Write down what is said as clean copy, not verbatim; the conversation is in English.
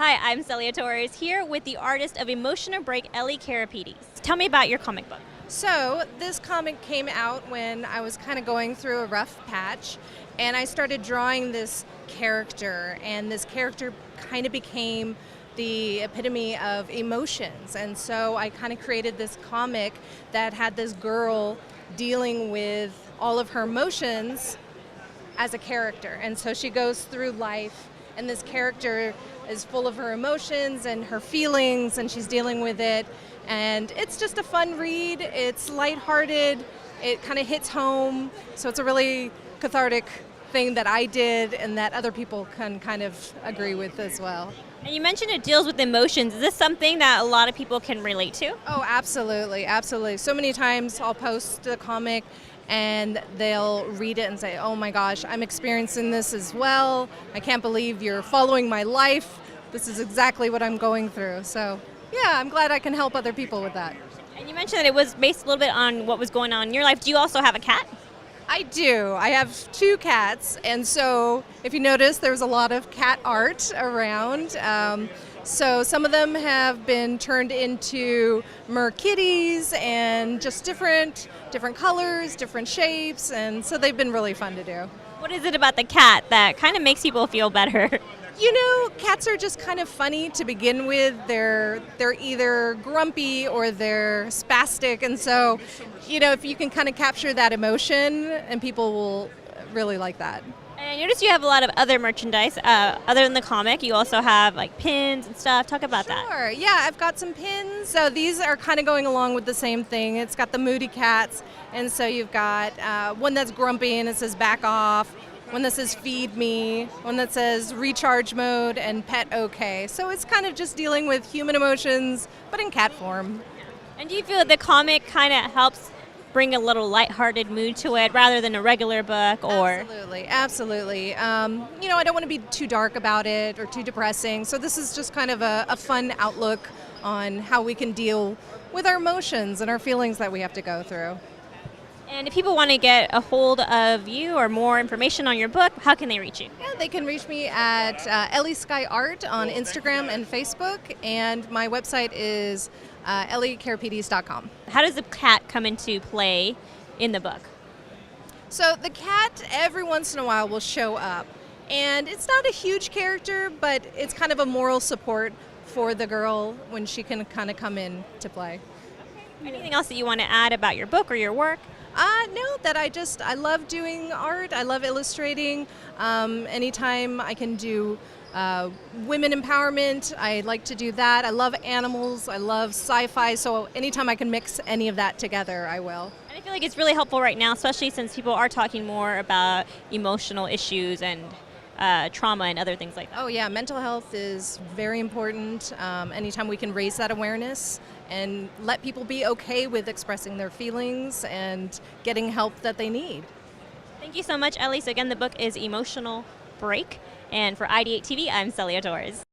Hi, I'm CeCee Torres here with the artist of Emotional Break, Elly Karipides. Tell me about your comic book. So this comic came out when I was kind of going through a rough patch, and I started drawing this character, and this character kind of became the epitome of emotions. And so I kind of created this comic that had this girl dealing with all of her emotions as a character. And so she goes through life, and this character is full of her emotions and her feelings, and she's dealing with it. And it's just a fun read. It's lighthearted. It kind of hits home. So it's a really cathartic thing that I did and that other people can kind of agree with as well. And you mentioned it deals with emotions. Is this something that a lot of people can relate to? Oh, absolutely, absolutely. So many times I'll post the comic and they'll read it and say, oh my gosh, I'm experiencing this as well. I can't believe you're following my life. This is exactly what I'm going through. So yeah, I'm glad I can help other people with that. And you mentioned that it was based a little bit on what was going on in your life. Do you also have a cat? I do. I have 2 cats, and so if you notice, there's a lot of cat art around. So some of them have been turned into kitties and just different colors, different shapes, and so they've been really fun to do. What is it about the cat that kind of makes people feel better? You know, cats are just kind of funny to begin with. They're either grumpy or they're spastic, and so, you know, if you can kind of capture that emotion, and people will really like that. And I noticed you have a lot of other merchandise other than the comic. You also have like pins and stuff. Talk about that. Sure. Yeah, I've got some pins. So these are kind of going along with the same thing. It's got the Moody Cats, and so you've got one that's grumpy and it says back off, one that says feed me, one that says recharge mode, and pet okay. So it's kind of just dealing with human emotions, but in cat form. And do you feel that the comic kind of helps bring a little lighthearted mood to it rather than a regular book? Or Absolutely, absolutely. You know, I don't want to be too dark about it or too depressing. So this is just kind of a fun outlook on how we can deal with our emotions and our feelings that we have to go through. And if people want to get a hold of you or more information on your book, how can they reach you? Yeah, they can reach me at Elly Sky Art on Instagram and Facebook, and my website is ellykaripides.com. How does the cat come into play in the book? So the cat every once in a while will show up, and it's not a huge character, but it's kind of a moral support for the girl when she can kind of come in to play. Anything else that you want to add about your book or your work? No, that I love doing art. I love illustrating. Anytime I can do women empowerment, I like to do that. I love animals. I love sci-fi. So anytime I can mix any of that together, I will. And I feel like it's really helpful right now, especially since people are talking more about emotional issues and trauma and other things like that. Oh yeah, mental health is very important. Anytime we can raise that awareness and let people be okay with expressing their feelings and getting help that they need. Thank you so much, Elly. So again, the book is Emotional Break. And for IdeateTV, I'm CeCee Torres.